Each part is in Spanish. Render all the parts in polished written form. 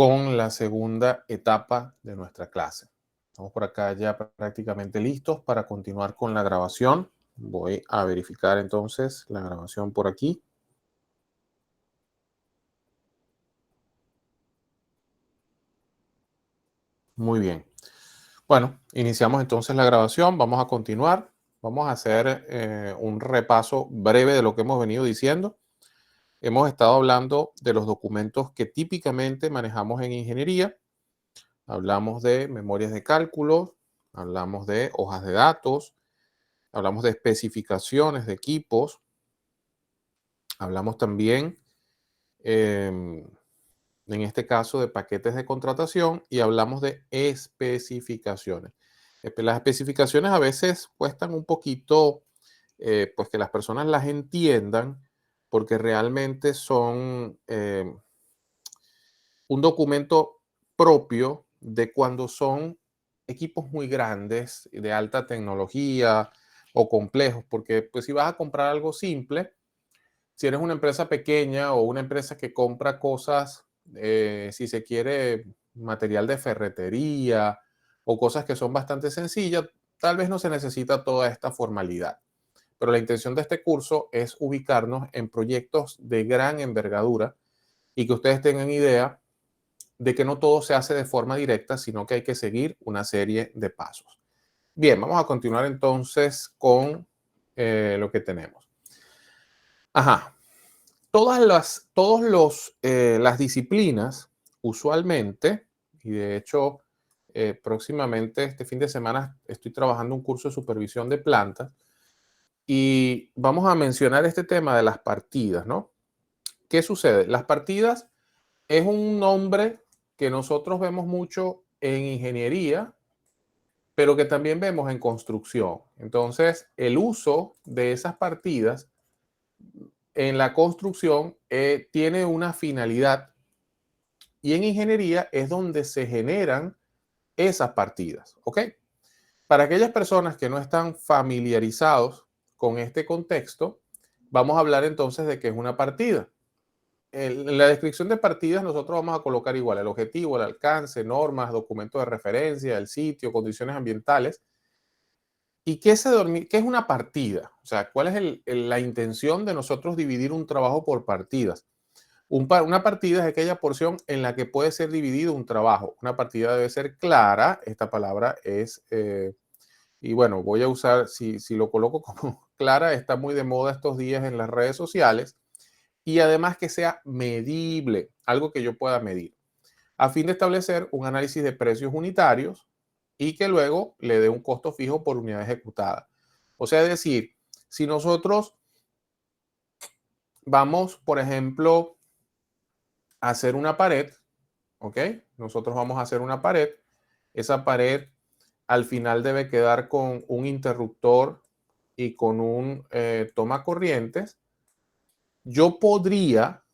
con la segunda etapa de nuestra clase. Estamos por acá ya prácticamente listos para continuar con la grabación. Voy a verificar entonces la grabación por aquí. Muy bien. Bueno, iniciamos entonces la grabación. Vamos a continuar. Vamos a hacer un repaso breve de lo que hemos venido diciendo. Hemos estado hablando de los documentos que típicamente manejamos en ingeniería. Hablamos de memorias de cálculo, hablamos de hojas de datos, hablamos de especificaciones de equipos, hablamos también, en este caso, de paquetes de contratación y hablamos de especificaciones. Las especificaciones a veces cuestan un poquito, pues que las personas las entiendan, porque realmente son un documento propio de cuando son equipos muy grandes, de alta tecnología o complejos, porque pues si vas a comprar algo simple, si eres una empresa pequeña o una empresa que compra cosas, si se quiere, material de ferretería o cosas que son bastante sencillas, tal vez no se necesita toda esta formalidad. Pero la intención de este curso es ubicarnos en proyectos de gran envergadura y que ustedes tengan idea de que no todo se hace de forma directa, sino que hay que seguir una serie de pasos. Bien, vamos a continuar entonces con lo que tenemos. Ajá. Las disciplinas, usualmente, y de hecho, próximamente, este fin de semana, estoy trabajando un curso de supervisión de plantas y vamos a mencionar este tema de las partidas, ¿no? ¿Qué sucede? Las partidas es un nombre que nosotros vemos mucho en ingeniería, pero que también vemos en construcción. Entonces, el uso de esas partidas en la construcción tiene una finalidad y en ingeniería es donde se generan esas partidas, ¿ok? Para aquellas personas que no están familiarizados con este contexto, vamos a hablar entonces de qué es una partida. En la descripción de partidas nosotros vamos a colocar igual el objetivo, el alcance, normas, documentos de referencia, el sitio, condiciones ambientales. ¿Y qué es una partida? O sea, ¿cuál es la intención de nosotros dividir un trabajo por partidas? Una partida es aquella porción en la que puede ser dividido un trabajo. Una partida debe ser clara. Esta palabra es, y bueno, voy a usar, si lo coloco como clara, está muy de moda estos días en las redes sociales. Y además que sea medible, algo que yo pueda medir, a fin de establecer un análisis de precios unitarios y que luego le dé un costo fijo por unidad ejecutada. O sea, es decir, si nosotros vamos, por ejemplo, a hacer una pared, ¿ok? Nosotros vamos a hacer una pared. Esa pared al final debe quedar con un interruptor y con un toma corrientes. Yo podría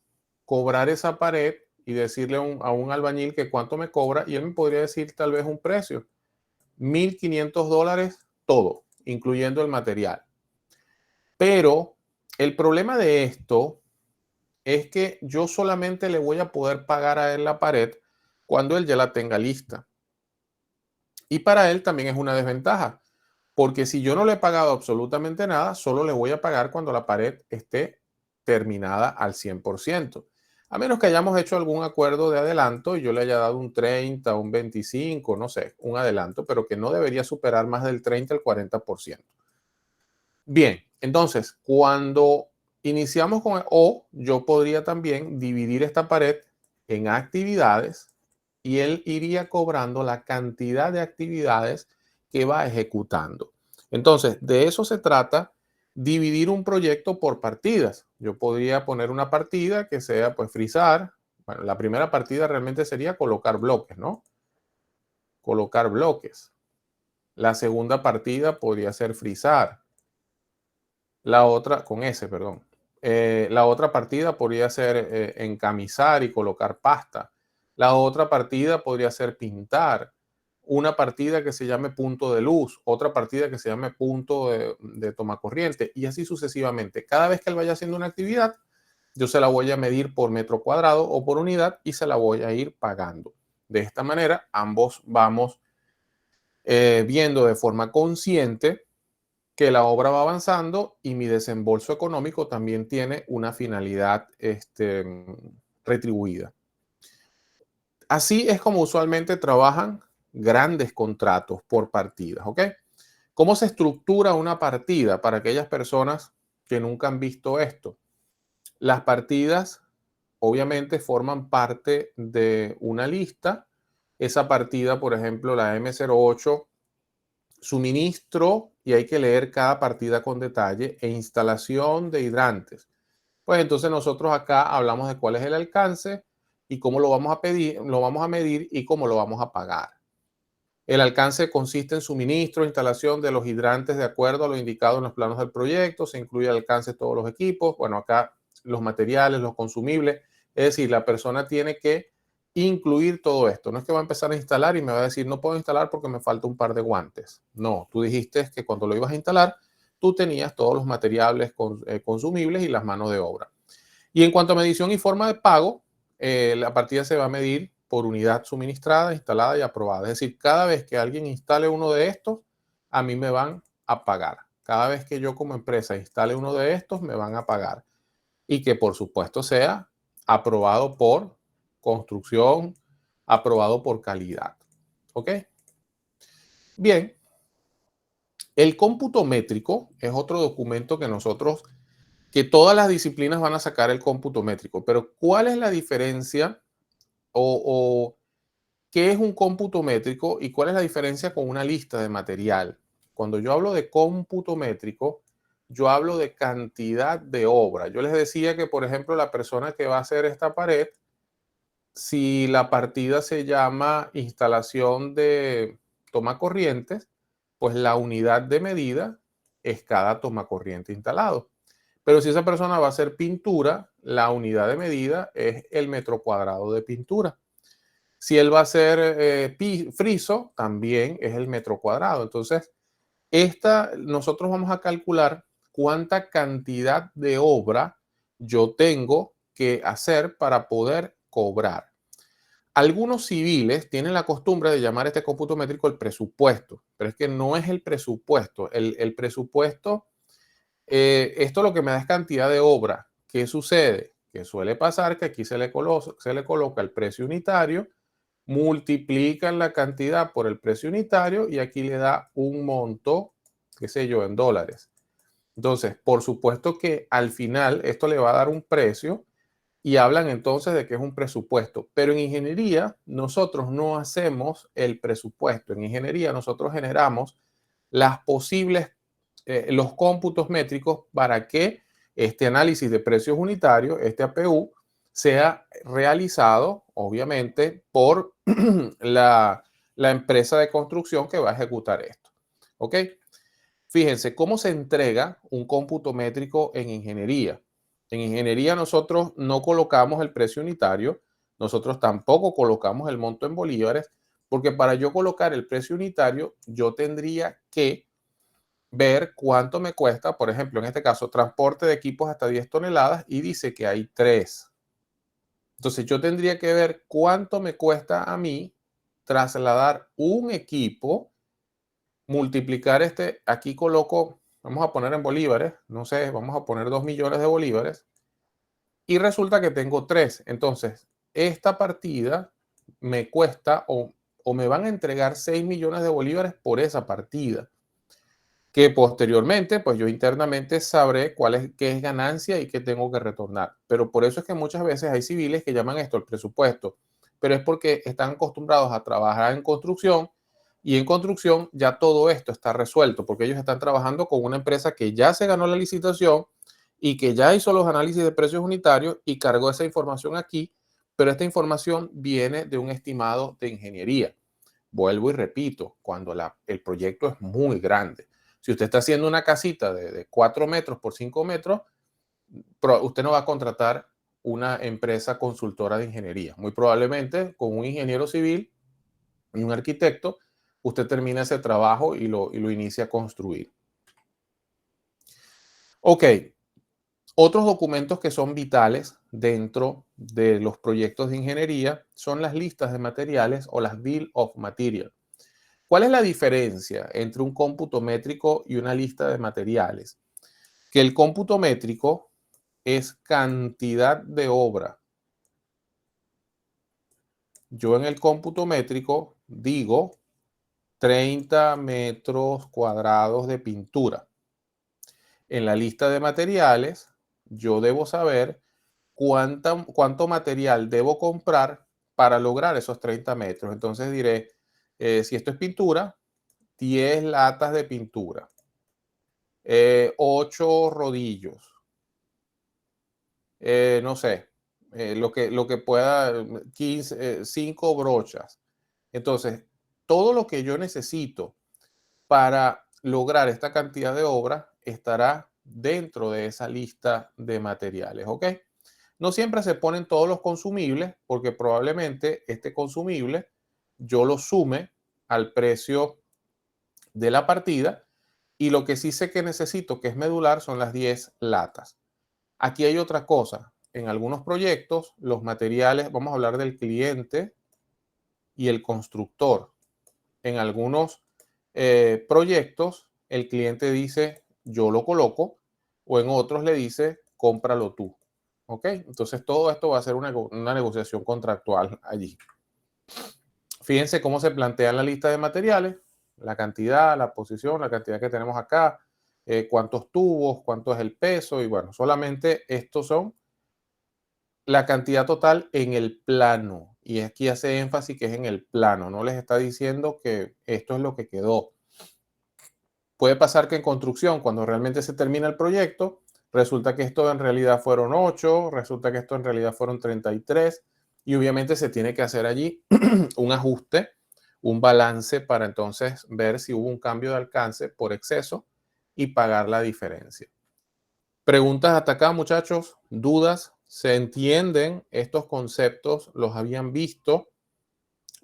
cobrar esa pared y decirle a un albañil que cuánto me cobra y él me podría decir tal vez un precio, $1,500 todo, incluyendo el material. Pero el problema de esto es que yo solamente le voy a poder pagar a él la pared cuando él ya la tenga lista. Y para él también es una desventaja, porque si yo no le he pagado absolutamente nada, solo le voy a pagar cuando la pared esté terminada al 100%. A menos que hayamos hecho algún acuerdo de adelanto y yo le haya dado un 30, un 25, no sé, un adelanto, pero que no debería superar más del 30 al 40%. Bien, entonces, cuando iniciamos o yo podría también dividir esta pared en actividades y él iría cobrando la cantidad de actividades que va ejecutando. Entonces, de eso se trata, dividir un proyecto por partidas. Yo podría poner una partida que sea, pues, frizar. Bueno, la primera partida realmente sería colocar bloques, ¿no? Colocar bloques. La segunda partida podría ser frizar. La otra, con S, perdón. La otra partida podría ser encamisar y colocar pasta. La otra partida podría ser pintar. Una partida que se llame punto de luz. Otra partida que se llame punto de toma corriente. Y así sucesivamente. Cada vez que él vaya haciendo una actividad, yo se la voy a medir por metro cuadrado o por unidad y se la voy a ir pagando. De esta manera, ambos vamos viendo de forma consciente que la obra va avanzando y mi desembolso económico también tiene una finalidad retribuida. Así es como usualmente trabajan grandes contratos por partidas, ¿ok? ¿Cómo se estructura una partida para aquellas personas que nunca han visto esto? Las partidas obviamente forman parte de una lista. Esa partida, por ejemplo, la M08, suministro, y hay que leer cada partida con detalle, e instalación de hidrantes. Pues entonces nosotros acá hablamos de cuál es el alcance y cómo lo vamos a pedir, lo vamos a medir y cómo lo vamos a pagar. El alcance consiste en suministro, instalación de los hidrantes de acuerdo a lo indicado en los planos del proyecto. Se incluye el alcance de todos los equipos. Bueno, acá los materiales, los consumibles. Es decir, la persona tiene que incluir todo esto. No es que va a empezar a instalar y me va a decir, no puedo instalar porque me falta un par de guantes. No, tú dijiste que cuando lo ibas a instalar, tú tenías todos los materiales consumibles y las manos de obra. Y en cuanto a medición y forma de pago, la partida se va a medir por unidad suministrada, instalada y aprobada. Es decir, cada vez que alguien instale uno de estos, a mí me van a pagar. Cada vez que yo como empresa instale uno de estos, me van a pagar. Y que por supuesto sea aprobado por construcción, aprobado por calidad. ¿Ok? Bien, el cómputo métrico es otro documento que todas las disciplinas van a sacar el cómputo métrico. Pero ¿cuál es la diferencia o qué es un cómputo métrico y cuál es la diferencia con una lista de material? Cuando yo hablo de cómputo métrico, yo hablo de cantidad de obra. Yo les decía que, por ejemplo, la persona que va a hacer esta pared, si la partida se llama instalación de tomacorrientes, pues la unidad de medida es cada tomacorriente instalado. Pero si esa persona va a hacer pintura, la unidad de medida es el metro cuadrado de pintura. Si él va a hacer friso, también es el metro cuadrado. Entonces, nosotros vamos a calcular cuánta cantidad de obra yo tengo que hacer para poder cobrar. Algunos civiles tienen la costumbre de llamar este cómputo métrico el presupuesto, pero es que no es el presupuesto. El presupuesto, esto lo que me da es cantidad de obra. ¿Qué sucede? Que suele pasar que aquí se le coloca el precio unitario, multiplican la cantidad por el precio unitario y aquí le da un monto, qué sé yo, en dólares. Entonces, por supuesto que al final esto le va a dar un precio y hablan entonces de que es un presupuesto. Pero en ingeniería nosotros no hacemos el presupuesto. En ingeniería nosotros generamos las posibles, los cómputos métricos para que este análisis de precios unitarios, este APU, sea realizado, obviamente, por la empresa de construcción que va a ejecutar esto. ¿Ok? Fíjense cómo se entrega un cómputo métrico en ingeniería. En ingeniería nosotros no colocamos el precio unitario, nosotros tampoco colocamos el monto en bolívares, porque para yo colocar el precio unitario, yo tendría que ver cuánto me cuesta, por ejemplo, en este caso, transporte de equipos hasta 10 toneladas y dice que hay 3. Entonces yo tendría que ver cuánto me cuesta a mí trasladar un equipo, multiplicar aquí coloco, vamos a poner en bolívares, no sé, vamos a poner 2 millones de bolívares y resulta que tengo 3. Entonces, esta partida me cuesta o me van a entregar 6 millones de bolívares por esa partida, que posteriormente, pues yo internamente sabré qué es ganancia y qué tengo que retornar. Pero por eso es que muchas veces hay civiles que llaman esto el presupuesto, pero es porque están acostumbrados a trabajar en construcción y en construcción ya todo esto está resuelto, porque ellos están trabajando con una empresa que ya se ganó la licitación y que ya hizo los análisis de precios unitarios y cargó esa información aquí, pero esta información viene de un estimado de ingeniería. Vuelvo y repito, cuando el proyecto es muy grande. Si usted está haciendo una casita de 4 metros por 5 metros, usted no va a contratar una empresa consultora de ingeniería. Muy probablemente con un ingeniero civil y un arquitecto, usted termina ese trabajo y lo inicia a construir. Ok, Otros documentos que son vitales dentro de los proyectos de ingeniería son las listas de materiales o las Bill of Material. ¿Cuál es la diferencia entre un cómputo métrico y una lista de materiales? Que el cómputo métrico es cantidad de obra. Yo en el cómputo métrico digo 30 metros cuadrados de pintura. En la lista de materiales, yo debo saber cuánto material debo comprar para lograr esos 30 metros. Entonces diré, si esto es pintura, 10 latas de pintura, 8 rodillos, no sé, lo que pueda, 15, 5 brochas. Entonces, todo lo que yo necesito para lograr esta cantidad de obra estará dentro de esa lista de materiales, ¿ok? No siempre se ponen todos los consumibles porque probablemente este consumible yo lo sume al precio de la partida y lo que sí sé que necesito, que es medular, son las 10 latas. Aquí hay otra cosa. En algunos proyectos, los materiales, vamos a hablar del cliente y el constructor. En algunos proyectos, el cliente dice, yo lo coloco, o en otros le dice, cómpralo tú. ¿Ok? Entonces, todo esto va a ser una negociación contractual allí. Fíjense cómo se plantea la lista de materiales, la cantidad, la posición, la cantidad que tenemos acá, cuántos tubos, cuánto es el peso, y bueno, solamente estos son la cantidad total en el plano. Y aquí hace énfasis que es en el plano, no les está diciendo que esto es lo que quedó. Puede pasar que en construcción, cuando realmente se termina el proyecto, resulta que esto en realidad fueron 8, resulta que esto en realidad fueron 33, y obviamente se tiene que hacer allí un ajuste, un balance para entonces ver si hubo un cambio de alcance por exceso y pagar la diferencia. Preguntas hasta acá, muchachos, dudas, ¿se entienden estos conceptos? ¿Los habían visto?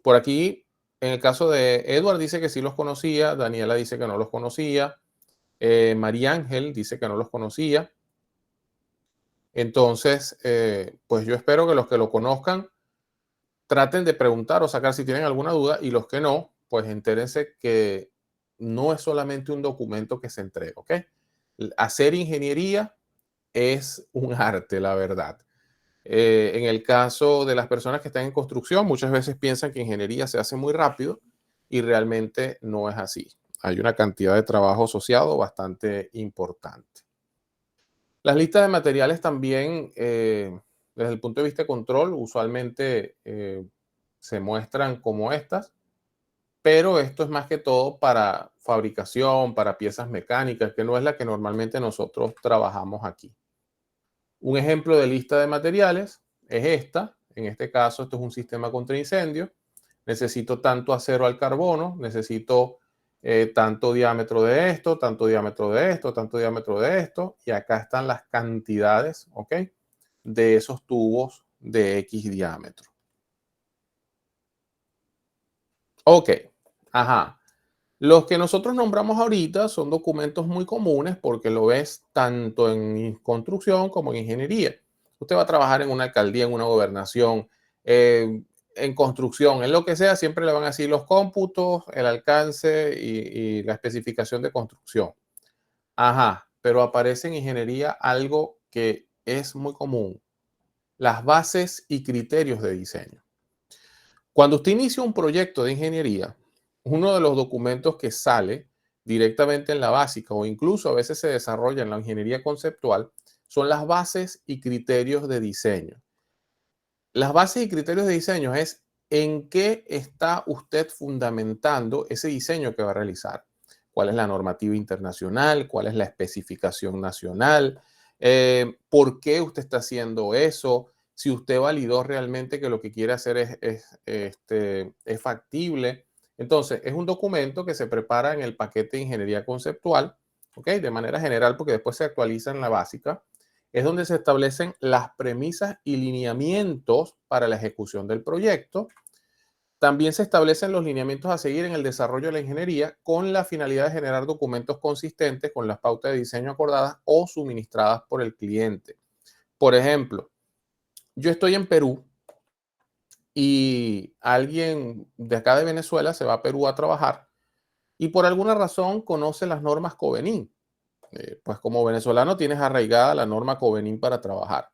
Por aquí, en el caso de Edward dice que sí los conocía, Daniela dice que no los conocía, María Ángel dice que no los conocía. Entonces, pues yo espero que los que lo conozcan traten de preguntar o sacar si tienen alguna duda y los que no, pues entérense que no es solamente un documento que se entrega, ¿ok? Hacer ingeniería es un arte, la verdad. En el caso de las personas que están en construcción, muchas veces piensan que ingeniería se hace muy rápido y realmente no es así. Hay una cantidad de trabajo asociado bastante importante. Las listas de materiales también, desde el punto de vista de control, usualmente se muestran como estas, pero esto es más que todo para fabricación, para piezas mecánicas, que no es la que normalmente nosotros trabajamos aquí. Un ejemplo de lista de materiales es esta. En este caso, esto es un sistema contra incendio. Necesito tanto acero al carbono, necesito tanto diámetro de esto, tanto diámetro de esto, tanto diámetro de esto. Y acá están las cantidades, ¿ok? De esos tubos de X diámetro. Ok, ajá. Los que nosotros nombramos ahorita son documentos muy comunes porque lo ves tanto en construcción como en ingeniería. Usted va a trabajar en una alcaldía, en una gobernación, en construcción, en lo que sea, siempre le van a decir los cómputos, el alcance y la especificación de construcción. Ajá, pero aparece en ingeniería algo que es muy común, las bases y criterios de diseño. Cuando usted inicia un proyecto de ingeniería, uno de los documentos que sale directamente en la básica o incluso a veces se desarrolla en la ingeniería conceptual son las bases y criterios de diseño. Las bases y criterios de diseño es en qué está usted fundamentando ese diseño que va a realizar. ¿Cuál es la normativa internacional? ¿Cuál es la especificación nacional? ¿Por qué usted está haciendo eso? Si usted validó realmente que lo que quiere hacer es factible. Entonces, es un documento que se prepara en el paquete de ingeniería conceptual, ¿ok? De manera general, porque después se actualiza en la básica. Es donde se establecen las premisas y lineamientos para la ejecución del proyecto. También se establecen los lineamientos a seguir en el desarrollo de la ingeniería con la finalidad de generar documentos consistentes con las pautas de diseño acordadas o suministradas por el cliente. Por ejemplo, yo estoy en Perú y alguien de acá de Venezuela se va a Perú a trabajar y por alguna razón conoce las normas Covenin. Pues como venezolano tienes arraigada la norma Covenin para trabajar.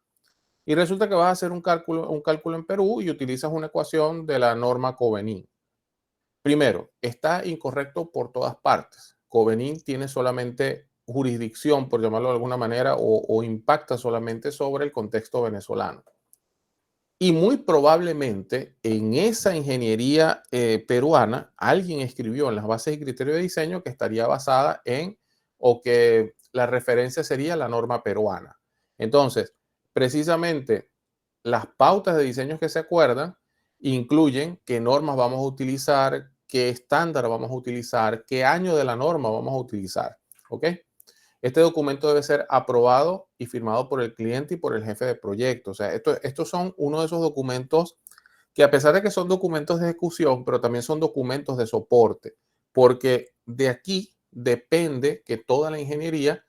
Y resulta que vas a hacer un cálculo en Perú y utilizas una ecuación de la norma Covenin. Primero, está incorrecto por todas partes. Covenin tiene solamente jurisdicción, por llamarlo de alguna manera, o impacta solamente sobre el contexto venezolano. Y muy probablemente en esa ingeniería peruana, alguien escribió en las bases y criterios de diseño que estaría basada en, o que la referencia sería la norma peruana. Entonces, precisamente las pautas de diseño que se acuerdan incluyen qué normas vamos a utilizar, qué estándar vamos a utilizar, qué año de la norma vamos a utilizar. ¿Ok? Este documento debe ser aprobado y firmado por el cliente y por el jefe de proyecto. O sea, estos son uno de esos documentos que a pesar de que son documentos de ejecución, pero también son documentos de soporte, porque de aquí depende que toda la ingeniería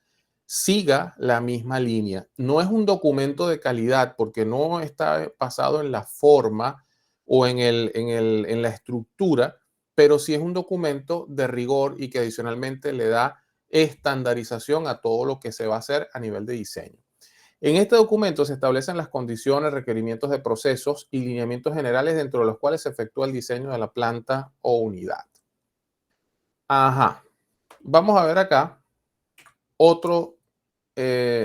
siga la misma línea. No es un documento de calidad porque no está basado en la forma o en la estructura, pero sí es un documento de rigor y que adicionalmente le da estandarización a todo lo que se va a hacer a nivel de diseño. En este documento se establecen las condiciones, requerimientos de procesos y lineamientos generales dentro de los cuales se efectúa el diseño de la planta o unidad. Ajá. Vamos a ver acá otro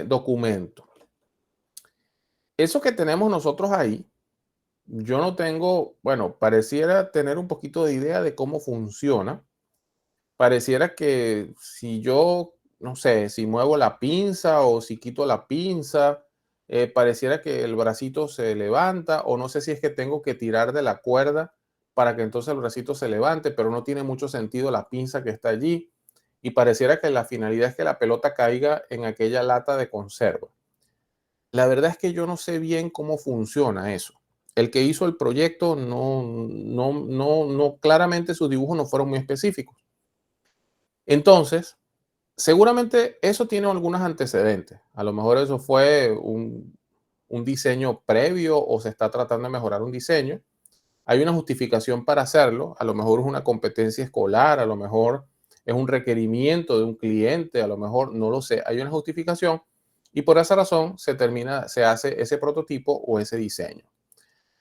documento. Eso que tenemos nosotros ahí, yo no tengo, bueno, pareciera tener un poquito de idea de cómo funciona. Pareciera que si yo, no sé, si muevo la pinza o si quito la pinza, pareciera que el bracito se levanta o no sé si es que tengo que tirar de la cuerda para que entonces el bracito se levante, pero no tiene mucho sentido la pinza que está allí y pareciera que la finalidad es que la pelota caiga en aquella lata de conserva. La verdad es que yo no sé bien cómo funciona eso. El que hizo el proyecto no, claramente sus dibujos no fueron muy específicos. Entonces, seguramente eso tiene algunos antecedentes. A lo mejor eso fue un diseño previo o se está tratando de mejorar un diseño. Hay una justificación para hacerlo. A lo mejor es una competencia escolar, a lo mejor es un requerimiento de un cliente, a lo mejor no lo sé. Hay una justificación y por esa razón se hace ese prototipo o ese diseño.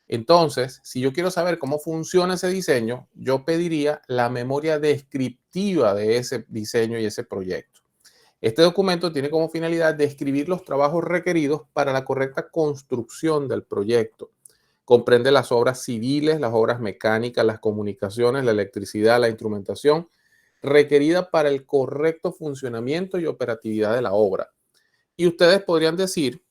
Entonces, si yo quiero saber cómo funciona ese diseño, yo pediría la memoria descriptiva de ese diseño y ese proyecto. Este documento tiene como finalidad describir los trabajos requeridos para la correcta construcción del proyecto. Comprende las obras civiles, las obras mecánicas, las comunicaciones, la electricidad, la instrumentación requerida para el correcto funcionamiento y operatividad de la obra. Y ustedes podrían decir,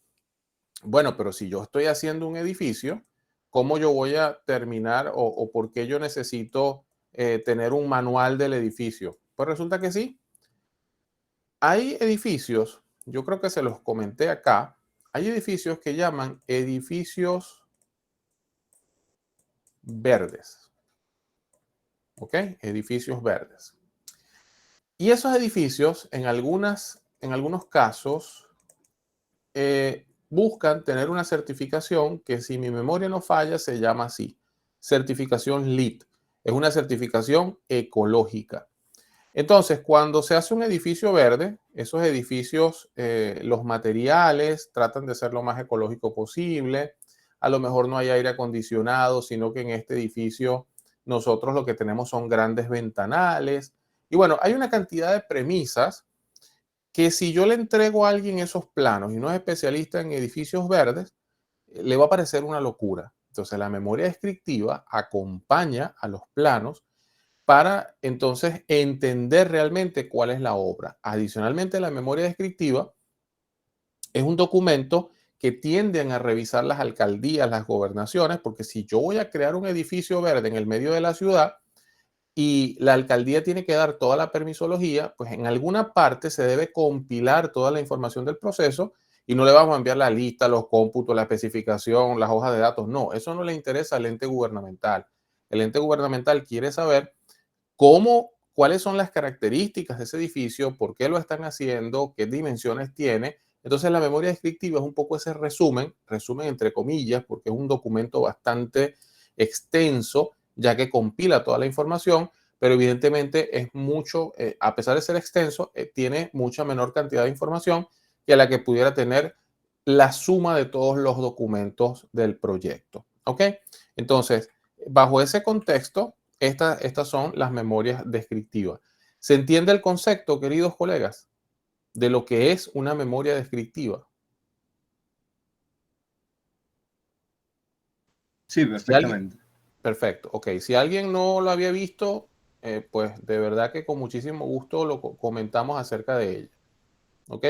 bueno, pero si yo estoy haciendo un edificio, ¿cómo yo voy a terminar o por qué yo necesito tener un manual del edificio? Pues resulta que sí. Hay edificios, yo creo que se los comenté acá, hay edificios que llaman edificios verdes. ¿Ok? Edificios verdes. Y esos edificios, en algunos casos, buscan tener una certificación que, si mi memoria no falla, se llama así, certificación LEED. Es una certificación ecológica. Entonces, cuando se hace un edificio verde, esos edificios, los materiales tratan de ser lo más ecológico posible. A lo mejor no hay aire acondicionado, sino que en este edificio nosotros lo que tenemos son grandes ventanales. Y bueno, hay una cantidad de premisas que si yo le entrego a alguien esos planos y no es especialista en edificios verdes, le va a parecer una locura. Entonces, la memoria descriptiva acompaña a los planos para entonces entender realmente cuál es la obra. Adicionalmente, la memoria descriptiva es un documento que tienden a revisar las alcaldías, las gobernaciones, porque si yo voy a crear un edificio verde en el medio de la ciudad y la alcaldía tiene que dar toda la permisología, pues en alguna parte se debe compilar toda la información del proceso y no le vamos a enviar la lista, los cómputos, la especificación, las hojas de datos. No, eso no le interesa al ente gubernamental. el ente gubernamental quiere saber cuáles son las características de ese edificio, por qué lo están haciendo, qué dimensiones tiene. Entonces la memoria descriptiva es un poco ese resumen entre comillas, porque es un documento bastante extenso, ya que compila toda la información, pero evidentemente es mucho, a pesar de ser extenso, tiene mucha menor cantidad de información que la que pudiera tener la suma de todos los documentos del proyecto. ¿Ok? Entonces, bajo ese contexto, estas son las memorias descriptivas. ¿Se entiende el concepto, queridos colegas, de lo que es una memoria descriptiva? Sí, Si alguien, perfectamente. perfecto, ok. Si alguien no lo había visto, pues de verdad que con muchísimo gusto lo comentamos acerca de ella. ¿Ok?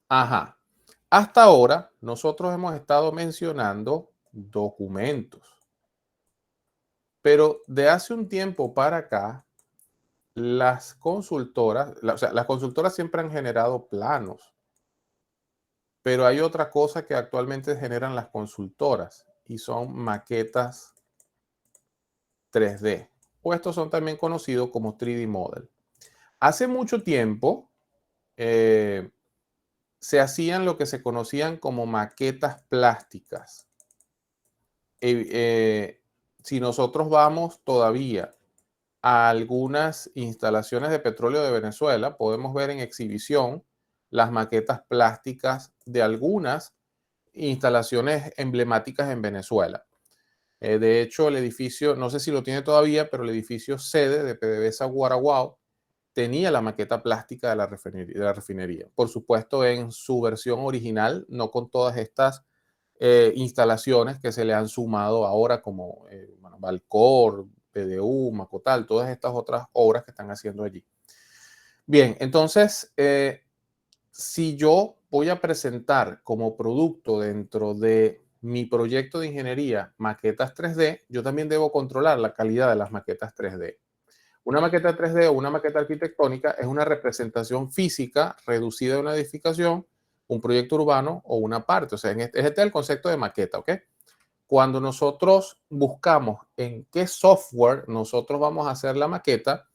Ajá. Hasta ahora, nosotros hemos estado mencionando documentos, pero de hace un tiempo para acá, las consultoras, o sea, las consultoras siempre han generado planos, pero hay otra cosa que actualmente generan las consultoras y son maquetas 3D, o estos son también conocidos como 3D Model. Hace mucho tiempo se hacían lo que se conocían como maquetas plásticas. Si nosotros vamos todavía a algunas instalaciones de petróleo de Venezuela, podemos ver en exhibición las maquetas plásticas de algunas instalaciones emblemáticas en Venezuela. De hecho, el edificio, no sé si lo tiene todavía, pero el edificio sede de PDVSA Guaraguao tenía la maqueta plástica de la refinería. Por supuesto, en su versión original, no con todas estas instalaciones que se le han sumado ahora como bueno, Valcor, PDU, Macotal, todas estas otras obras que están haciendo allí. Bien, entonces, si yo voy a presentar como producto dentro de mi proyecto de ingeniería maquetas 3D, yo también debo controlar la calidad de las maquetas 3D. Una maqueta 3D o una maqueta arquitectónica es una representación física reducida de una edificación, un proyecto urbano o una parte. O sea, este es el concepto de maqueta, ¿ok? Cuando nosotros buscamos en qué software nosotros vamos a hacer la maqueta,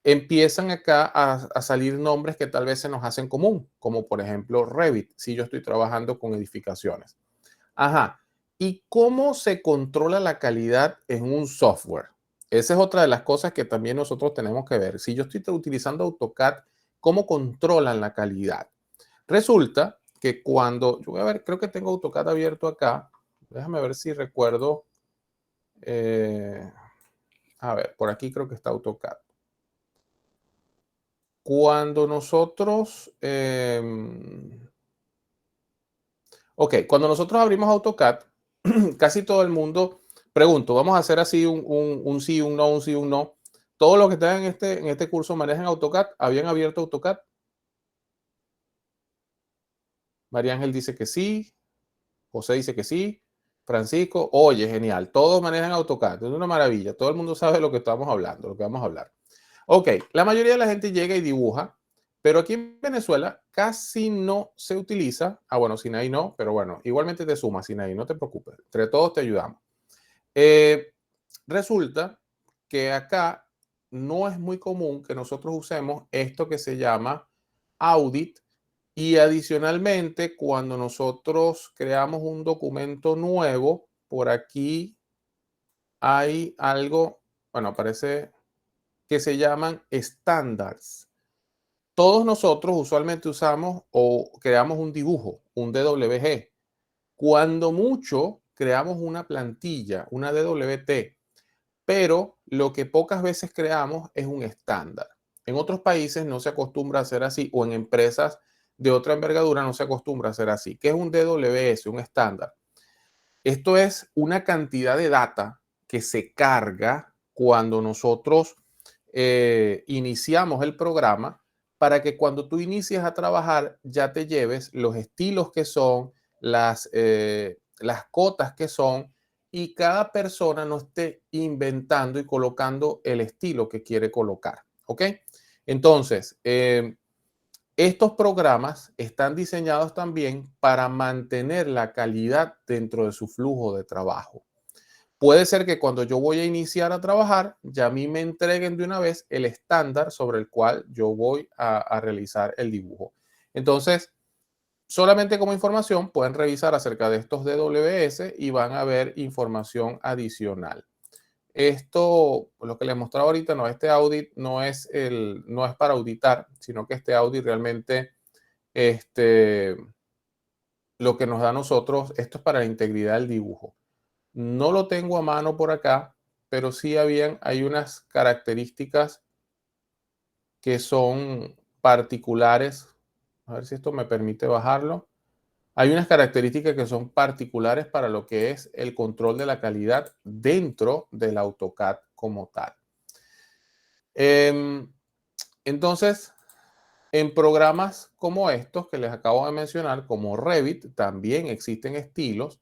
empiezan acá a salir nombres que tal vez se nos hacen común, como por ejemplo Revit, si yo estoy trabajando con edificaciones. Ajá. ¿Y cómo se controla la calidad en un software? Esa es otra de las cosas que también nosotros tenemos que ver. Si yo estoy utilizando AutoCAD, ¿cómo controlan la calidad? Resulta que cuando, yo voy a ver, creo que tengo AutoCAD abierto acá. Déjame ver si recuerdo. eh, a ver, por aquí creo que está AutoCAD. Cuando nosotros, ok, cuando nosotros abrimos AutoCAD, casi todo el mundo, pregunto, vamos a hacer así un sí, un no, un sí, un no. Todos los que están en este curso manejan AutoCAD, habían abierto AutoCAD. María Ángel dice que sí, José dice que sí, Francisco, oye, genial, todos manejan AutoCAD, es una maravilla, todo el mundo sabe de lo que estamos hablando, lo que vamos a hablar. Ok, la mayoría de la gente llega y dibuja, pero aquí en Venezuela casi no se utiliza. Ah, bueno, Sinaí no, pero bueno, igualmente te suma, Sinaí, no te preocupes, entre todos te ayudamos. Eh, Resulta que acá no es muy común que nosotros usemos esto que se llama audit y adicionalmente cuando nosotros creamos un documento nuevo, por aquí hay algo, bueno, aparece que se llaman estándares. Todos nosotros usualmente usamos o creamos un dibujo, un DWG. Cuando mucho, creamos una plantilla, una DWT, pero lo que pocas veces creamos es un estándar. En otros países no se acostumbra a hacer así, o en empresas de otra envergadura no se acostumbra a hacer así. ¿Qué es un DWS, un estándar? Esto es una cantidad de data que se carga cuando nosotros iniciamos el programa para que cuando tú inicies a trabajar ya te lleves los estilos que son, las cotas que son y cada persona no esté inventando y colocando el estilo que quiere colocar. ¿Ok? Entonces, Estos programas están diseñados también para mantener la calidad dentro de su flujo de trabajo. Puede ser que cuando yo voy a iniciar a trabajar, ya a mí me entreguen de una vez el estándar sobre el cual yo voy a realizar el dibujo. Entonces, solamente como información, pueden revisar acerca de estos DWS y van a ver información adicional. Esto, lo que les mostraba ahorita, no, este audit no es para auditar, sino que este audit realmente, lo que nos da a nosotros, esto es para la integridad del dibujo. No lo tengo a mano por acá, pero sí hay unas características que son particulares. A ver si esto me permite bajarlo. Hay unas características que son particulares para lo que es el control de la calidad dentro del AutoCAD como tal. Entonces, en programas como estos que les acabo de mencionar, como Revit, también existen estilos.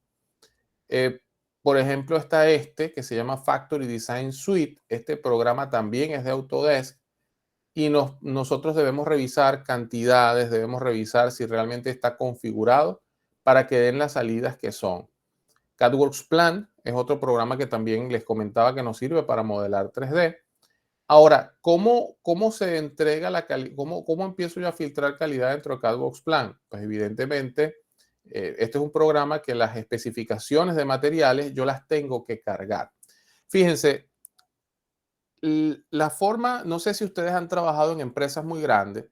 Eh, por ejemplo, está este que se llama Factory Design Suite. Este programa también es de Autodesk y nosotros debemos revisar cantidades, debemos revisar si realmente está configurado para que den las salidas que son. CADWorks Plan es otro programa que también les comentaba que nos sirve para modelar 3D. Ahora, ¿cómo se entrega la calidad? ¿Cómo empiezo yo a filtrar calidad dentro de CADWorks Plan? Pues evidentemente, este es un programa que las especificaciones de materiales yo las tengo que cargar. Fíjense, la forma, no sé si ustedes han trabajado en empresas muy grandes,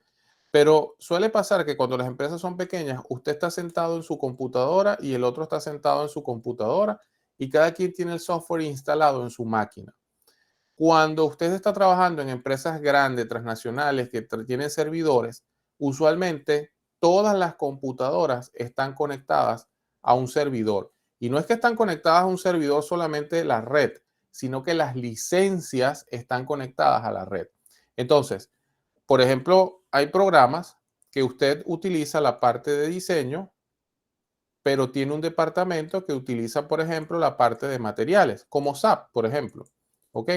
pero suele pasar que cuando las empresas son pequeñas, usted está sentado en su computadora y el otro está sentado en su computadora y cada quien tiene el software instalado en su máquina. Cuando usted está trabajando en empresas grandes, transnacionales, que tienen servidores, usualmente todas las computadoras están conectadas a un servidor. Y no es que están conectadas a un servidor solamente la red, sino que las licencias están conectadas a la red. Entonces, por ejemplo, hay programas que usted utiliza la parte de diseño, pero tiene un departamento que utiliza, por ejemplo, la parte de materiales, como SAP, por ejemplo. ¿Ok?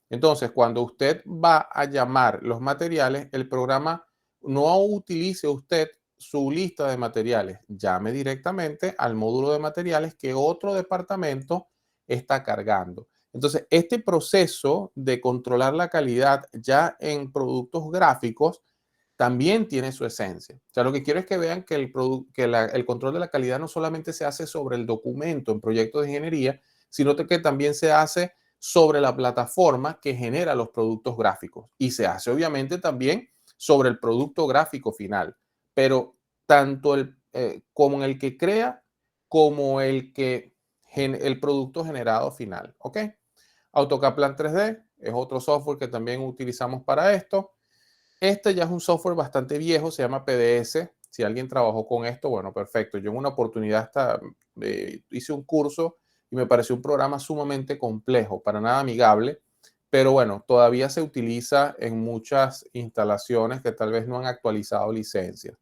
Entonces, cuando usted va a llamar los materiales, el programa no utilice usted su lista de materiales, llame directamente al módulo de materiales que otro departamento está cargando. Entonces, este proceso de controlar la calidad ya en productos gráficos también tiene su esencia. O sea, lo que quiero es que vean que el control de la calidad no solamente se hace sobre el documento en proyectos de ingeniería, sino que también se hace sobre la plataforma que genera los productos gráficos y se hace obviamente también sobre el producto gráfico final, pero tanto como en el que crea como el producto generado final. ¿Ok? AutoCAD Plan 3D es otro software que también utilizamos para esto. Este ya es un software bastante viejo, se llama PDS. Si alguien trabajó con esto, bueno, perfecto. Yo en una oportunidad hasta hice un curso y me pareció un programa sumamente complejo, para nada amigable, pero bueno, todavía se utiliza en muchas instalaciones que tal vez no han actualizado licencias.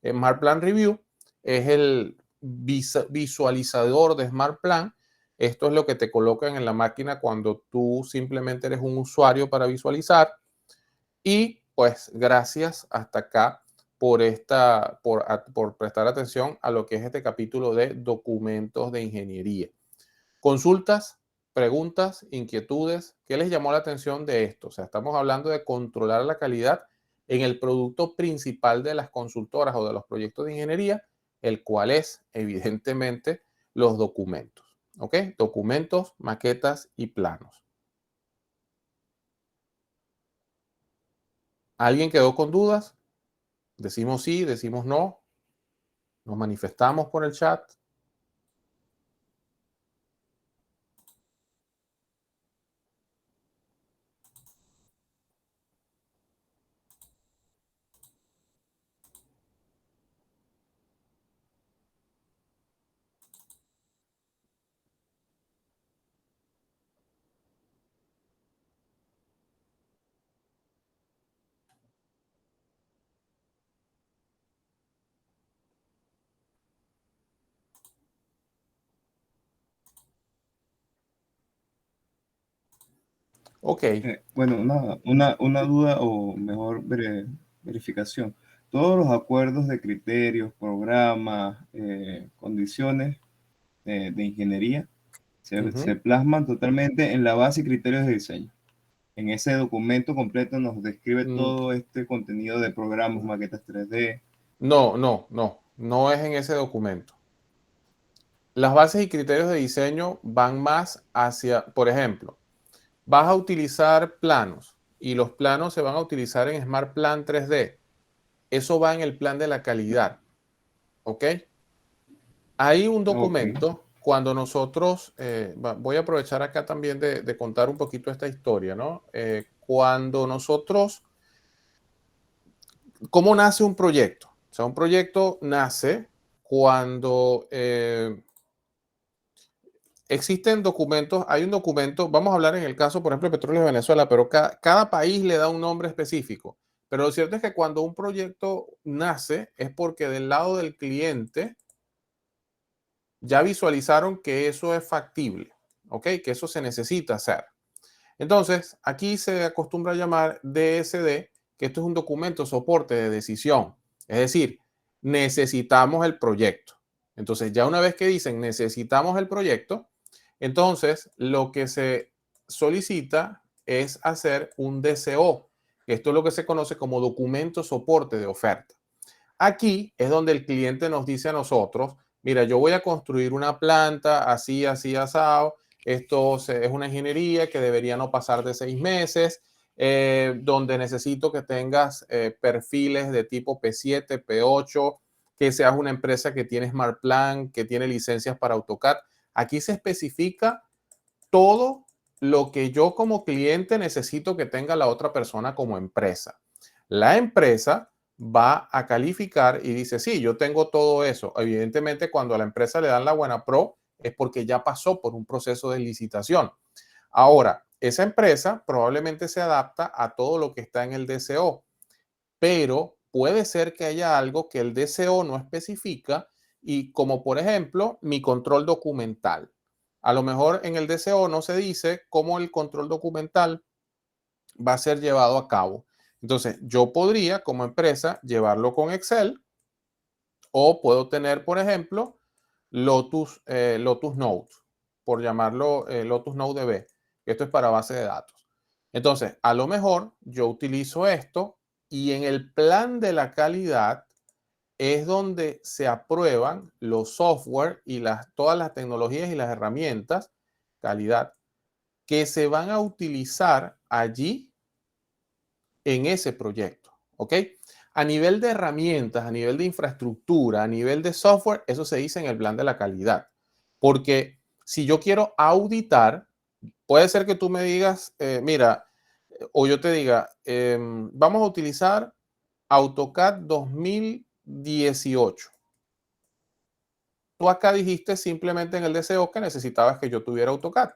Smart Plan Review es el visualizador de Smart Plan. Esto es lo que te colocan en la máquina cuando tú simplemente eres un usuario para visualizar. Y pues gracias hasta acá por prestar atención a lo que es este capítulo de documentos de ingeniería. Consultas, preguntas, inquietudes, ¿qué les llamó la atención de esto? O sea, estamos hablando de controlar la calidad en el producto principal de las consultoras o de los proyectos de ingeniería, el cual es evidentemente los documentos. ¿Ok? Documentos, maquetas y planos. ¿Alguien quedó con dudas? Decimos sí, decimos no, nos manifestamos por el chat. Ok. Bueno, una duda o mejor verificación. todos los acuerdos de criterios, programas, condiciones de ingeniería se plasman totalmente en la base y criterios de diseño. En ese documento completo nos describe Mm, todo este contenido de programas, maquetas 3D. no es en ese documento. Las bases y criterios de diseño van más hacia, por ejemplo, vas a utilizar planos y los planos se van a utilizar en Smart Plan 3D. Eso va en el plan de la calidad, ¿ok? Hay un Ok, documento, cuando nosotros, voy a aprovechar acá también de contar un poquito esta historia, ¿no? Cuando nosotros, ¿cómo nace un proyecto? O sea, un proyecto nace cuando existen documentos, hay un documento, vamos a hablar en el caso, por ejemplo, de Petróleo de Venezuela, pero cada país le da un nombre específico. Pero lo cierto es que cuando un proyecto nace es porque del lado del cliente ya visualizaron que eso es factible, ¿ok? Que eso se necesita hacer. Entonces, aquí se acostumbra a llamar DSD, que esto es un documento soporte de decisión. Es decir, necesitamos el proyecto. Entonces, ya una vez que dicen necesitamos el proyecto, entonces lo que se solicita es hacer un DCO. Esto es lo que se conoce como documento soporte de oferta. Aquí es donde el cliente nos dice a nosotros, mira, yo voy a construir una planta así, así, asado. Esto es una ingeniería que debería no pasar de 6 meses, donde necesito que tengas perfiles de tipo P7, P8, que seas una empresa que tiene Smart Plan, que tiene licencias para AutoCAD. Aquí se especifica todo lo que yo como cliente necesito que tenga la otra persona como empresa. La empresa va a calificar y dice, sí, yo tengo todo eso. Evidentemente, cuando a la empresa le dan la buena pro, es porque ya pasó por un proceso de licitación. Ahora, esa empresa probablemente se adapta a todo lo que está en el DCO, pero puede ser que haya algo que el DCO no especifica y como por ejemplo mi control documental. A lo mejor en el DCO no se dice cómo el control documental va a ser llevado a cabo. Entonces, yo podría como empresa llevarlo con Excel o puedo tener, por ejemplo, Lotus Notes, por llamarlo Lotus Note DB. Esto es para base de datos. Entonces, a lo mejor yo utilizo esto y en el plan de la calidad es donde se aprueban los software y todas las tecnologías y las herramientas, calidad, que se van a utilizar allí en ese proyecto. ¿Ok? A nivel de herramientas, a nivel de infraestructura, a nivel de software, eso se dice en el plan de la calidad. Porque si yo quiero auditar, puede ser que tú me digas, mira, o yo te diga, vamos a utilizar AutoCAD 2018. Tú acá dijiste simplemente en el DCO que necesitabas que yo tuviera AutoCAD,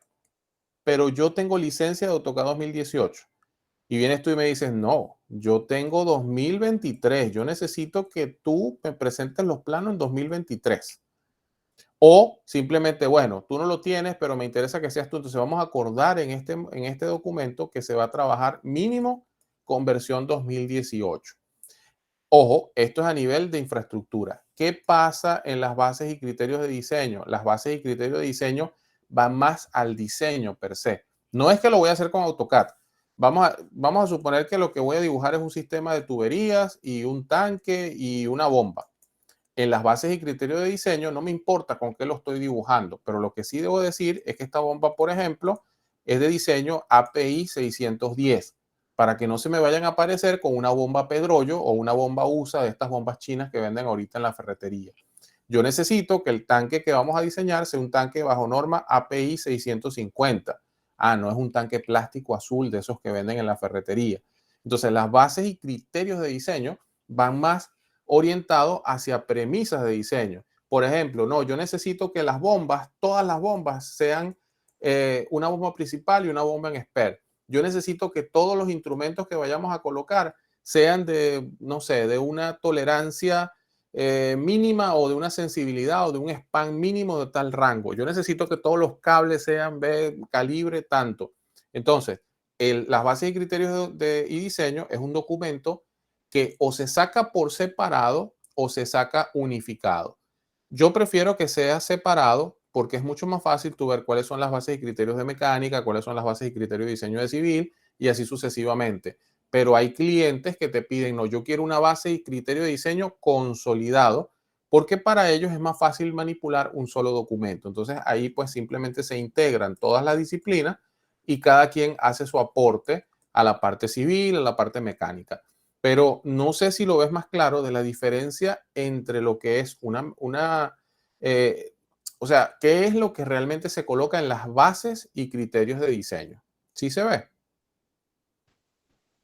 pero yo tengo licencia de AutoCAD 2018. Y vienes tú y me dices, no, yo tengo 2023, yo necesito que tú me presentes los planos en 2023. O simplemente, bueno, tú no lo tienes, pero me interesa que seas tú. Entonces vamos a acordar en este documento que se va a trabajar mínimo con versión 2018. Ojo, esto es a nivel de infraestructura. ¿Qué pasa en las bases y criterios de diseño? Las bases y criterios de diseño van más al diseño per se. No es que lo voy a hacer con AutoCAD. Vamos a suponer que lo que voy a dibujar es un sistema de tuberías y un tanque y una bomba. En las bases y criterios de diseño no me importa con qué lo estoy dibujando, pero lo que sí debo decir es que esta bomba, por ejemplo, es de diseño API 610, para que no se me vayan a aparecer con una bomba Pedrollo o una bomba USA de estas bombas chinas que venden ahorita en la ferretería. Yo necesito que el tanque que vamos a diseñar sea un tanque bajo norma API 650. Ah, no es un tanque plástico azul de esos que venden en la ferretería. Entonces, las bases y criterios de diseño van más orientados hacia premisas de diseño. Por ejemplo, no, yo necesito que las bombas, todas las bombas sean una bomba principal y una bomba en SPER. Yo necesito que todos los instrumentos que vayamos a colocar sean de, no sé, de una tolerancia mínima o de una sensibilidad o de un span mínimo de tal rango. Yo necesito que todos los cables sean de calibre tanto. Entonces, las bases y criterios y diseño es un documento que o se saca por separado o se saca unificado. Yo prefiero que sea separado porque es mucho más fácil tú ver cuáles son las bases y criterios de mecánica, cuáles son las bases y criterios de diseño de civil y así sucesivamente. Pero hay clientes que te piden, no, yo quiero una base y criterio de diseño consolidado porque para ellos es más fácil manipular un solo documento. Entonces ahí pues simplemente se integran todas las disciplinas y cada quien hace su aporte a la parte civil, a la parte mecánica. Pero no sé si lo ves más claro de la diferencia entre lo que es o sea, ¿qué es lo que realmente se coloca en las bases y criterios de diseño? ¿Sí se ve?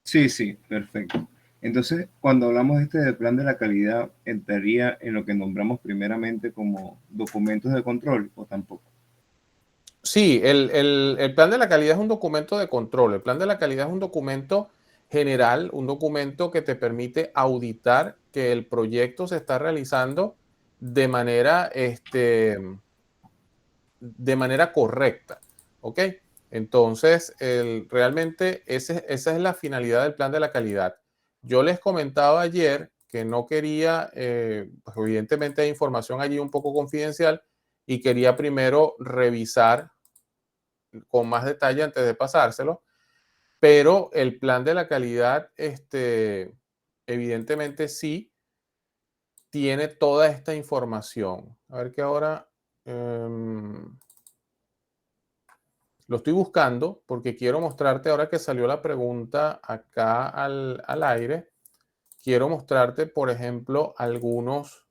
Sí, sí, perfecto. Entonces, cuando hablamos de plan de la calidad, ¿entraría en lo que nombramos primeramente como documentos de control o tampoco? Sí, el plan de la calidad es un documento de control. El plan de la calidad es un documento general, un documento que te permite auditar que el proyecto se está realizando de manera, de manera correcta. ¿Ok? Entonces, realmente esa es la finalidad del plan de la calidad. Yo les comentaba ayer que no quería, pues evidentemente hay información allí un poco confidencial y quería primero revisar con más detalle antes de pasárselo, pero el plan de la calidad, evidentemente sí tiene toda esta información. A ver que ahora lo estoy buscando porque quiero mostrarte, ahora que salió la pregunta acá al aire, quiero mostrarte, por ejemplo, algunos,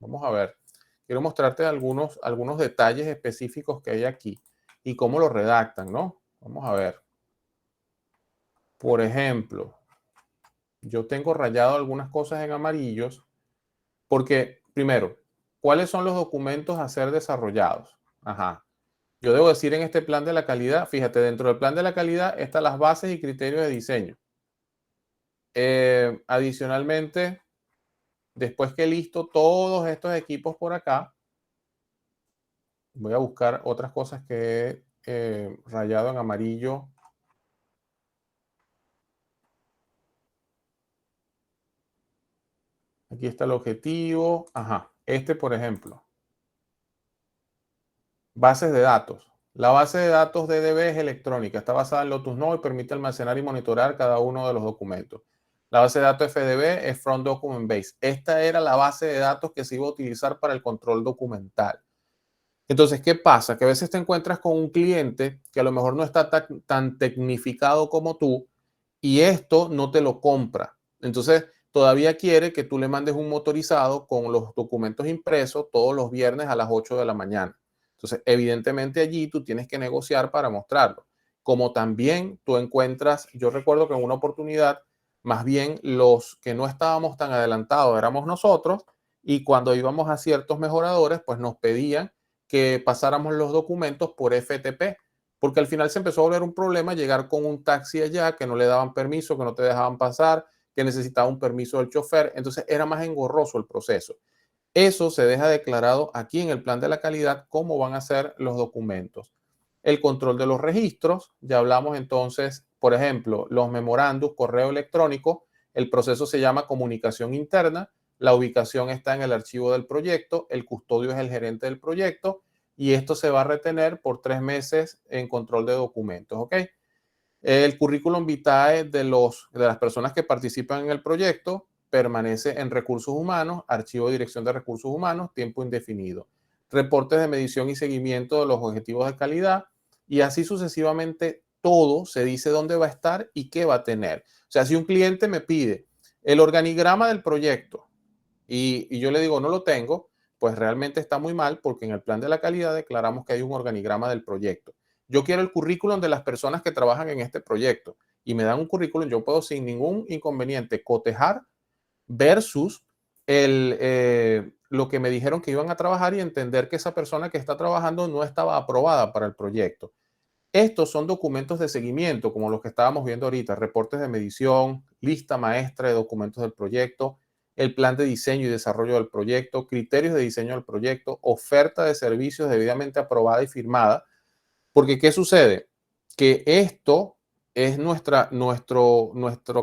vamos a ver, quiero mostrarte algunos detalles específicos que hay aquí y cómo lo redactan, ¿no? Vamos a ver. Por ejemplo, yo tengo rayado algunas cosas en amarillos porque, primero, ¿cuáles son los documentos a ser desarrollados? Ajá. Yo debo decir en este plan de la calidad, fíjate, dentro del plan de la calidad están las bases y criterios de diseño. Adicionalmente, después que listo todos estos equipos por acá, voy a buscar otras cosas que he rayado en amarillo. Aquí está el objetivo. Ajá, por ejemplo. Bases de datos. La base de datos DDB es electrónica, está basada en Lotus Notes y permite almacenar y monitorear cada uno de los documentos. La base de datos FDB es Front Document Base. Esta era la base de datos que se iba a utilizar para el control documental. Entonces, ¿qué pasa? Que a veces te encuentras con un cliente que a lo mejor no está tan tecnificado como tú y esto no te lo compra. Entonces, todavía quiere que tú le mandes un motorizado con los documentos impresos todos los viernes a las 8 de la mañana. Entonces, evidentemente allí tú tienes que negociar para mostrarlo. Como también tú encuentras, yo recuerdo que en una oportunidad, más bien los que no estábamos tan adelantados éramos nosotros y cuando íbamos a ciertos mejoradores, pues nos pedían que pasáramos los documentos por FTP, porque al final se empezó a volver un problema llegar con un taxi allá, que no le daban permiso, que no te dejaban pasar, que necesitaba un permiso del chofer, entonces era más engorroso el proceso. Eso se deja declarado aquí en el plan de la calidad cómo van a ser los documentos. El control de los registros, ya hablamos entonces, por ejemplo, los memorandos, correo electrónico, el proceso se llama comunicación interna, la ubicación está en el archivo del proyecto, el custodio es el gerente del proyecto y esto se va a retener por 3 meses en control de documentos, ¿ok? El currículum vitae de las personas que participan en el proyecto permanece en recursos humanos, archivo de dirección de recursos humanos, tiempo indefinido. Reportes de medición y seguimiento de los objetivos de calidad y así sucesivamente todo se dice dónde va a estar y qué va a tener. O sea, si un cliente me pide el organigrama del proyecto y yo le digo no lo tengo, pues realmente está muy mal porque en el plan de la calidad declaramos que hay un organigrama del proyecto. Yo quiero el currículum de las personas que trabajan en este proyecto y me dan un currículum, yo puedo sin ningún inconveniente cotejar versus lo que me dijeron que iban a trabajar y entender que esa persona que está trabajando no estaba aprobada para el proyecto. Estos son documentos de seguimiento, como los que estábamos viendo ahorita, reportes de medición, lista maestra de documentos del proyecto, el plan de diseño y desarrollo del proyecto, criterios de diseño del proyecto, oferta de servicios debidamente aprobada y firmada. Porque, ¿qué sucede? Que esto es nuestra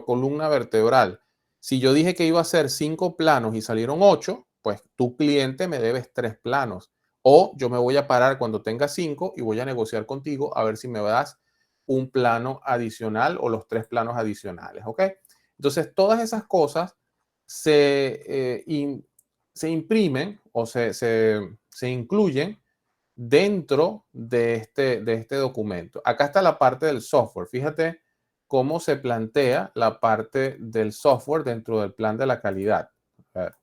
columna vertebral. Si yo dije que iba a hacer 5 planos y salieron 8, pues tu cliente me debes 3 planos. O yo me voy a parar cuando tenga 5 y voy a negociar contigo a ver si me das un plano adicional o los 3 planos adicionales, ¿ok? Entonces, todas esas cosas se imprimen o se incluyen dentro de este documento. Acá está la parte del software. Fíjate cómo se plantea la parte del software dentro del plan de la calidad. A ver.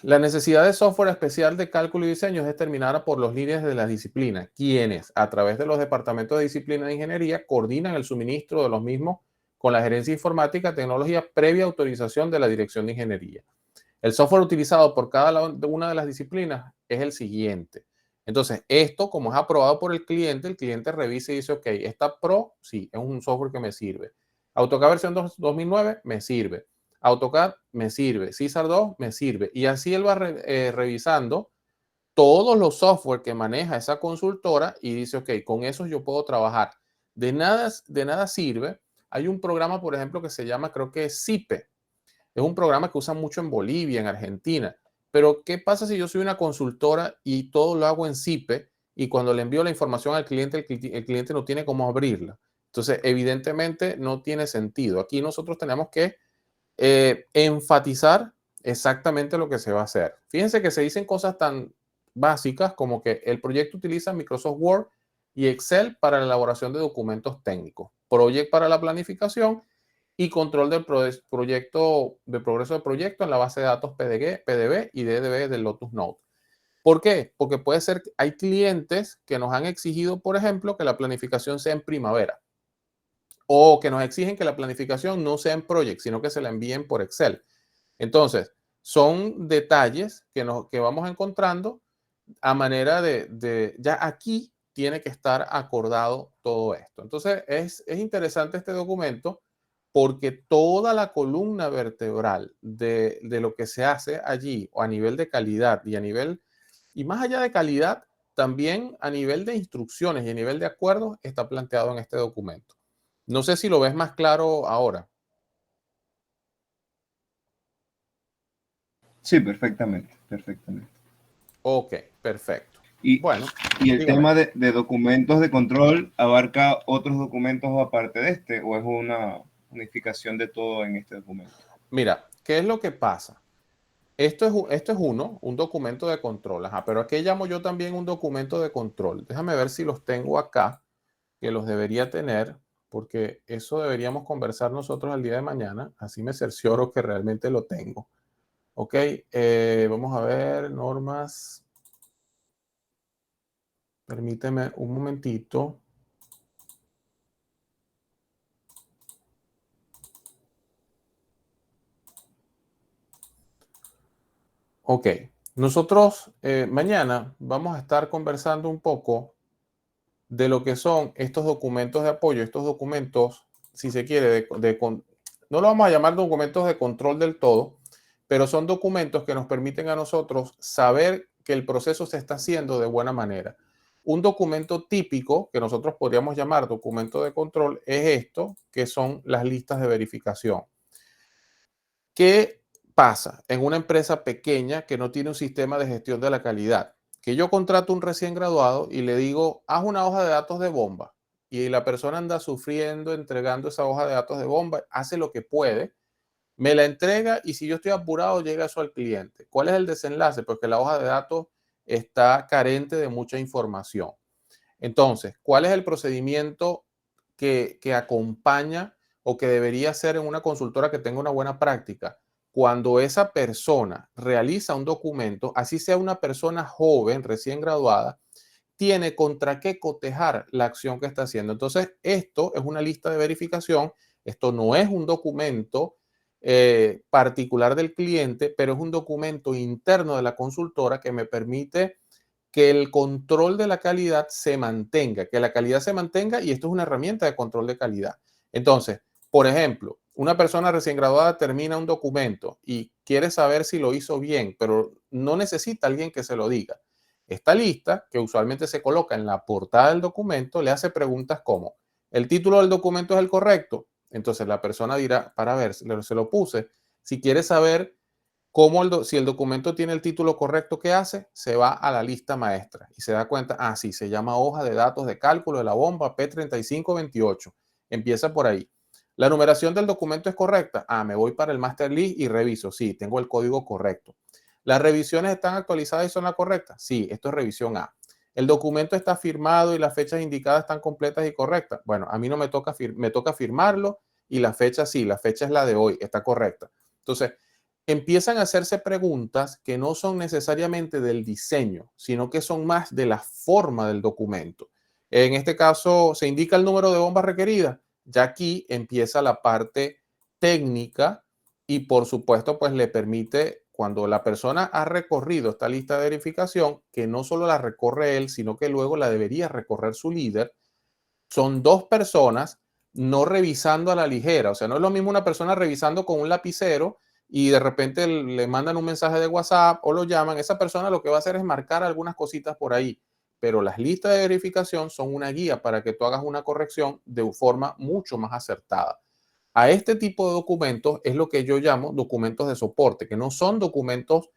La necesidad de software especial de cálculo y diseño es determinada por los líderes de las disciplinas, quienes, a través de los departamentos de disciplina de ingeniería, coordinan el suministro de los mismos con la gerencia informática y tecnología previa autorización de la dirección de ingeniería. El software utilizado por cada una de las disciplinas es el siguiente. Entonces, esto, como es aprobado por el cliente revisa y dice, ok, esta Pro, sí, es un software que me sirve. AutoCAD versión 2009, me sirve. AutoCAD, me sirve. César 2, me sirve. Y así él va revisando todos los software que maneja esa consultora y dice, ok, con esos yo puedo trabajar. De nada sirve. Hay un programa, por ejemplo, que se llama, creo que es CIPE. Es un programa que usan mucho en Bolivia, en Argentina. Pero, ¿qué pasa si yo soy una consultora y todo lo hago en CIPE y cuando le envío la información al cliente, el cliente no tiene cómo abrirla? Entonces, evidentemente, no tiene sentido. Aquí nosotros tenemos que enfatizar exactamente lo que se va a hacer. Fíjense que se dicen cosas tan básicas como que el proyecto utiliza Microsoft Word y Excel para la elaboración de documentos técnicos, Project para la planificación y control del proyecto, de progreso del proyecto en la base de datos PDB y DDB del Lotus Note. ¿Por qué? Porque puede ser que hay clientes que nos han exigido, por ejemplo, que la planificación sea en primavera o que nos exigen que la planificación no sea en Project, sino que se la envíen por Excel. Entonces, son detalles que vamos encontrando a manera ya aquí tiene que estar acordado todo esto. Entonces, es interesante este documento porque toda la columna vertebral de lo que se hace allí, o a nivel de calidad y más allá de calidad, también a nivel de instrucciones y a nivel de acuerdos, está planteado en este documento. No sé si lo ves más claro ahora. Sí, perfectamente, perfectamente. Ok, perfecto. Y, Bueno, y el dígame. tema de documentos de control abarca otros documentos aparte de este, o es una unificación de todo en este documento. Mira, ¿qué es lo que pasa? Esto es un documento de control. Ajá, pero ¿a qué llamo yo también un documento de control? Déjame ver si los tengo acá, que los debería tener, porque eso deberíamos conversar nosotros el día de mañana. Así me cercioro que realmente lo tengo. Ok, vamos a ver, normas. Permíteme un momentito. Ok, nosotros mañana vamos a estar conversando un poco de lo que son estos documentos de apoyo, estos documentos, si se quiere, no lo vamos a llamar documentos de control del todo, pero son documentos que nos permiten a nosotros saber que el proceso se está haciendo de buena manera. Un documento típico que nosotros podríamos llamar documento de control es esto, que son las listas de verificación. ¿Qué pasa en una empresa pequeña que no tiene un sistema de gestión de la calidad? Que yo contrato un recién graduado y le digo, haz una hoja de datos de bomba. Y la persona anda sufriendo, entregando esa hoja de datos de bomba, hace lo que puede, me la entrega y si yo estoy apurado, llega eso al cliente. ¿Cuál es el desenlace? Porque la hoja de datos está carente de mucha información. Entonces, ¿cuál es el procedimiento que acompaña o que debería ser en una consultora que tenga una buena práctica? Cuando esa persona realiza un documento, así sea una persona joven, recién graduada, tiene contra qué cotejar la acción que está haciendo. Entonces, esto es una lista de verificación, esto no es un documento particular del cliente, pero es un documento interno de la consultora que me permite que el control de la calidad se mantenga, que la calidad se mantenga y esto es una herramienta de control de calidad. Entonces, por ejemplo, una persona recién graduada termina un documento y quiere saber si lo hizo bien, pero no necesita alguien que se lo diga. Esta lista, que usualmente se coloca en la portada del documento, le hace preguntas como, ¿el título del documento es el correcto? Entonces la persona dirá, para ver, se lo puse. Si quiere saber si el documento tiene el título correcto, ¿qué hace? Se va a la lista maestra y se da cuenta, sí, se llama hoja de datos de cálculo de la bomba P3528. Empieza por ahí. ¿La numeración del documento es correcta? Me voy para el master list y reviso. Sí, tengo el código correcto. ¿Las revisiones están actualizadas y son las correctas? Sí, esto es revisión A. ¿El documento está firmado y las fechas indicadas están completas y correctas? Bueno, a mí no me toca, me toca firmarlo y la fecha sí, la fecha es la de hoy, está correcta. Entonces, empiezan a hacerse preguntas que no son necesariamente del diseño, sino que son más de la forma del documento. En este caso, se indica el número de bombas requeridas. Ya aquí empieza la parte técnica y, por supuesto, pues le permite, cuando la persona ha recorrido esta lista de verificación, que no solo la recorre él, sino que luego la debería recorrer su líder. Son dos personas no revisando a la ligera. O sea, no es lo mismo una persona revisando con un lapicero y de repente le mandan un mensaje de WhatsApp o lo llaman. Esa persona lo que va a hacer es marcar algunas cositas por ahí. Pero las listas de verificación son una guía para que tú hagas una corrección de forma mucho más acertada. A este tipo de documentos es lo que yo llamo documentos de soporte, que no son documentos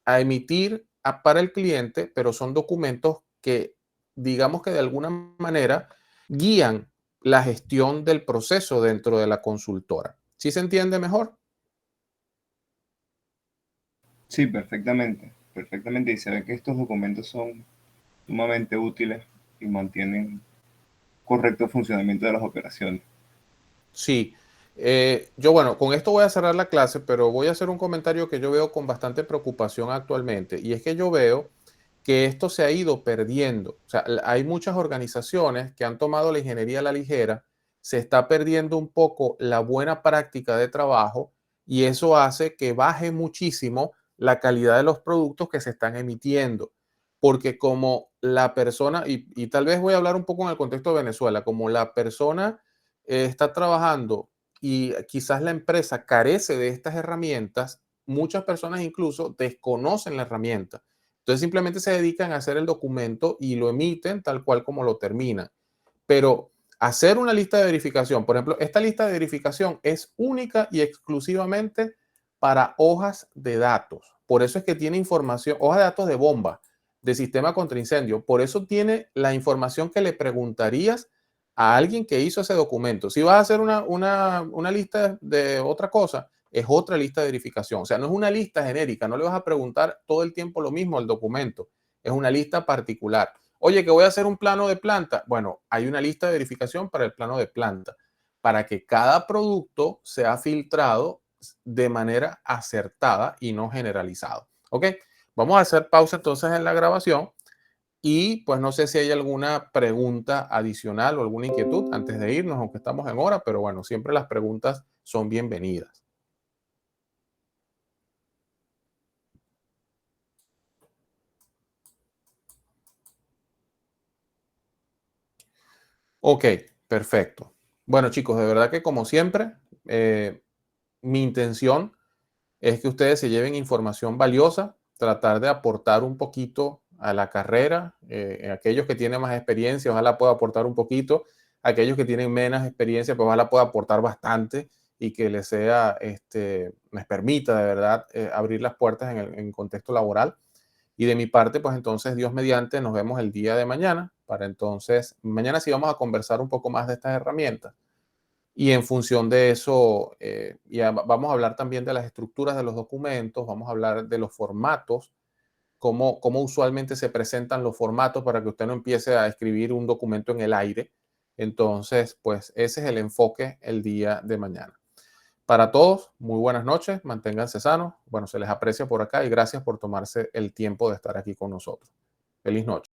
a emitir para el cliente, pero son documentos que, digamos que de alguna manera, guían la gestión del proceso dentro de la consultora. ¿Sí se entiende mejor? Sí, perfectamente, perfectamente. Y se ve que estos documentos son sumamente útiles y mantienen correcto funcionamiento de las operaciones. Sí. Yo, bueno, con esto voy a cerrar la clase, pero voy a hacer un comentario que yo veo con bastante preocupación actualmente. Y es que yo veo que esto se ha ido perdiendo. O sea, hay muchas organizaciones que han tomado la ingeniería a la ligera, se está perdiendo un poco la buena práctica de trabajo y eso hace que baje muchísimo la calidad de los productos que se están emitiendo. Porque como la persona, y tal vez voy a hablar un poco en el contexto de Venezuela, como la persona está trabajando y quizás la empresa carece de estas herramientas, muchas personas incluso desconocen la herramienta. Entonces simplemente se dedican a hacer el documento y lo emiten tal cual como lo terminan. Pero hacer una lista de verificación, por ejemplo, esta lista de verificación es única y exclusivamente para hojas de datos. Por eso es que tiene información, hojas de datos de bomba, de sistema contra incendio. Por eso tiene la información que le preguntarías a alguien que hizo ese documento. Si vas a hacer una lista de otra cosa, es otra lista de verificación. O sea, no es una lista genérica, no le vas a preguntar todo el tiempo lo mismo al documento. Es una lista particular. Oye, que voy a hacer un plano de planta. Bueno, hay una lista de verificación para el plano de planta, para que cada producto sea filtrado de manera acertada y no generalizado. ¿Ok? Vamos a hacer pausa entonces en la grabación y pues no sé si hay alguna pregunta adicional o alguna inquietud antes de irnos, aunque estamos en hora, pero bueno, siempre las preguntas son bienvenidas. Ok, perfecto. Bueno, chicos, de verdad que como siempre, mi intención es que ustedes se lleven información valiosa, tratar de aportar un poquito a la carrera. Aquellos que tienen más experiencia, ojalá pueda aportar un poquito. Aquellos que tienen menos experiencia, pues ojalá pueda aportar bastante y que les sea, les permita de verdad abrir las puertas en el contexto laboral. Y de mi parte, pues entonces, Dios mediante, nos vemos el día de mañana. Para entonces, mañana sí vamos a conversar un poco más de estas herramientas. Y en función de eso, vamos a hablar también de las estructuras de los documentos, vamos a hablar de los formatos, cómo usualmente se presentan los formatos para que usted no empiece a escribir un documento en el aire. Entonces, pues ese es el enfoque el día de mañana. Para todos, muy buenas noches, manténganse sanos. Bueno, se les aprecia por acá y gracias por tomarse el tiempo de estar aquí con nosotros. Feliz noche.